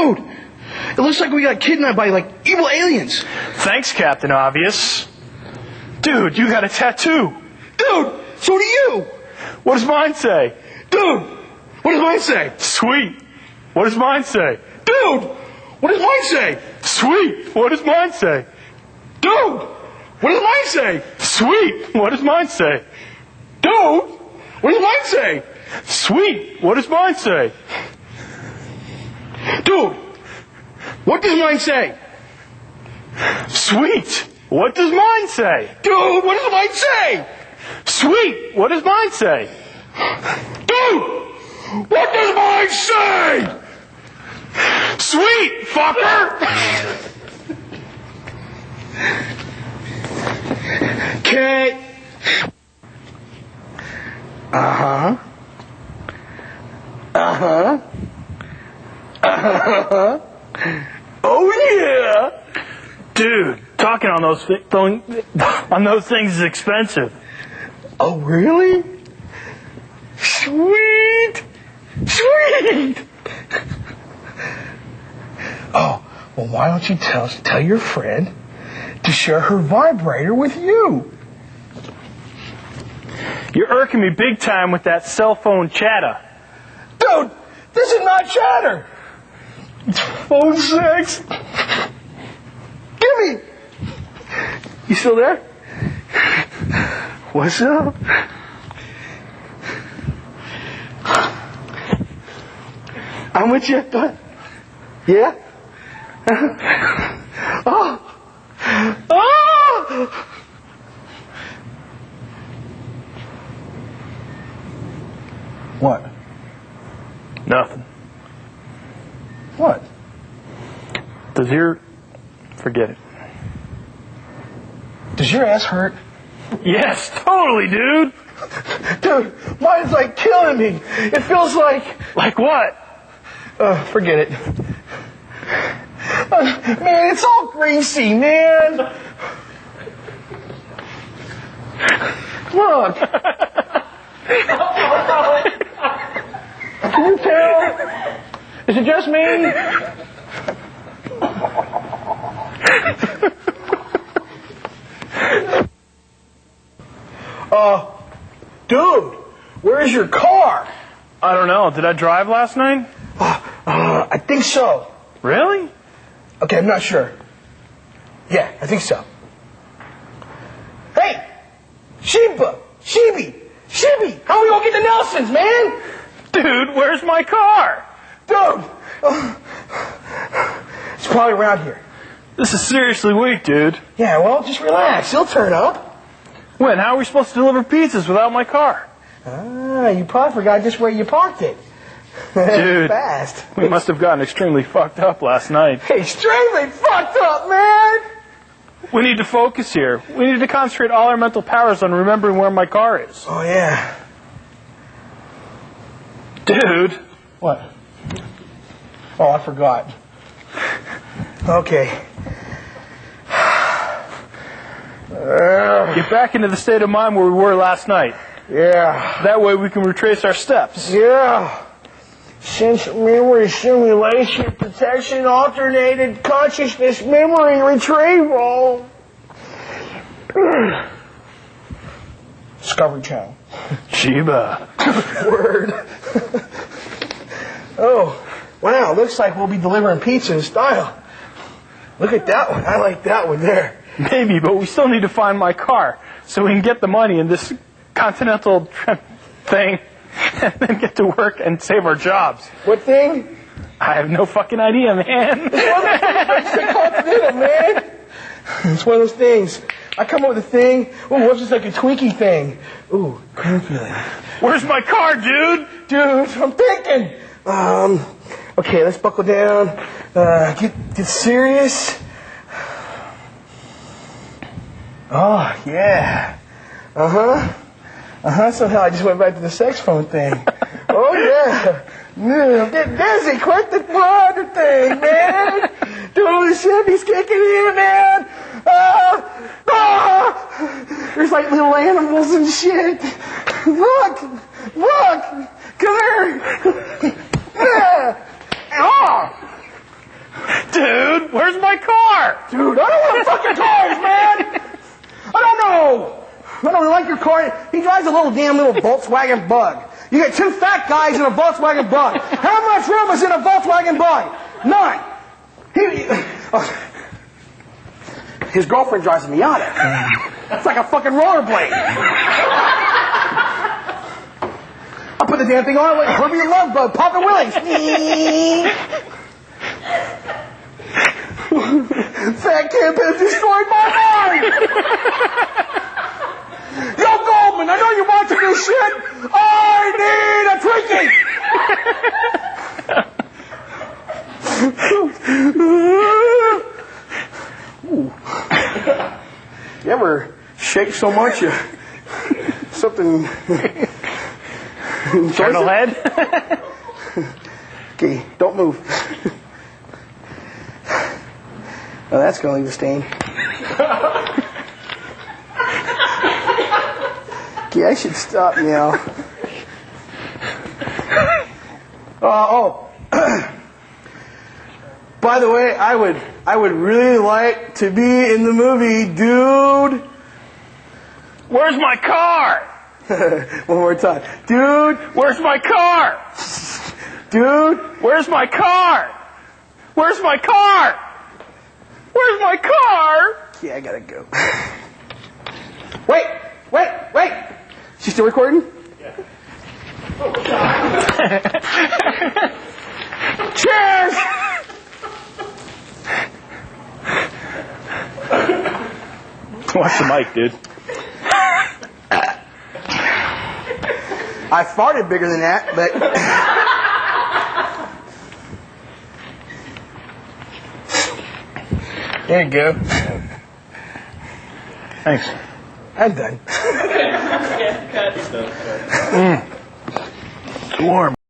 Dude, it looks like we got kidnapped by, like, evil aliens. Thanks, Captain Obvious. Dude, you got a tattoo. Dude, so do you. What does mine say? Dude, what does mine say? Sweet. What does mine say? Dude, what does mine say? Sweet. What does mine say? Dude, what does mine say? Sweet. What does mine say? Dude, what does mine say? Sweet. What does mine say? Dude, what does mine say? Sweet. What does mine say? Dude, what does mine say? Sweet. What does mine say? Dude, what does mine say? Sweet, fucker! Okay. Uh-huh. Uh-huh. Uh-huh. Oh, yeah. Dude, talking on those things is expensive. Oh, really? Sweet. Sweet. Oh, well, why don't you tell your friend to share her vibrator with you? You're irking me big time with that cell phone chatter. Dude, this is not chatter. It's phone sex. Gimme. You still there? What's up? I'm with you. Yeah? Oh. Oh. What? Nothing. What? Forget it. Does your ass hurt? Yes, totally, dude. Dude, mine's like killing me. It feels like... Like what? Forget it. Man, it's all greasy, man. Look. Can you tell? Is it just me? Dude, where's your car? I don't know. Did I drive last night? I think so. Really? Okay, I'm not sure. Yeah, I think so. Hey! Sheeby! How are we gonna get to Nelson's, man? Dude, where's my car? Dude! It's probably around here. This is seriously weak, dude. Yeah, well, just relax. He'll turn up. When? How are we supposed to deliver pizzas without my car? You probably forgot just where you parked it. Dude, fast. We must have gotten extremely fucked up last night. Extremely fucked up, man! We need to focus here. We need to concentrate all our mental powers on remembering where my car is. Oh, yeah. Dude. What? Oh, I forgot. Okay. Get back into the state of mind where we were last night. Yeah. That way we can retrace our steps. Yeah. Sense memory simulation protection alternated consciousness memory retrieval. Discovery Channel. Sheba. Word. Oh, wow. Looks like we'll be delivering pizza in style. Look at that one. I like that one there. Maybe, but we still need to find my car so we can get the money in this continental thing and then get to work and save our jobs. What thing? I have no fucking idea, man. It's a continental, man. It's one of those things. I come up with a thing. Ooh, what's just like a Twinkie thing? Ooh, cream filling. Where's my car, dude? Dude, I'm thinking. Okay, let's buckle down. Get serious. Oh, yeah. Somehow I just went back to the sex phone thing. Oh, yeah. I'm getting dizzy. Quit the water thing, man. Dude, shit, he's kicking in, man. There's like little animals and shit. Look. Come here. Dude, where's my car? Dude, I don't want fucking cars, man! I don't know! I don't like your car. He drives a little Volkswagen Bug. You get two fat guys in a Volkswagen Bug. How much room is in a Volkswagen Bug? None. His girlfriend drives a Miata. It's like a fucking rollerblade. I'll put the damn thing on like Herbie the Love Bug, popping willies. Fat kid has destroyed my mind. Yo, Goldman, I know you're watching this shit. I need a Twinkie. You ever shake so much something... Journal head? Okay, don't move. Oh, that's going to leave a stain. Okay, I should stop now. By the way, I would really like to be in the movie, dude. Where's my car? One more time. Dude, where's my car? Dude, where's my car? Where's my car? Where's my car? Yeah, I gotta go. Wait! She still recording? Yeah. Cheers! Watch the mic, dude. I farted bigger than that, but... There you go. Thanks. I'm done. Warm.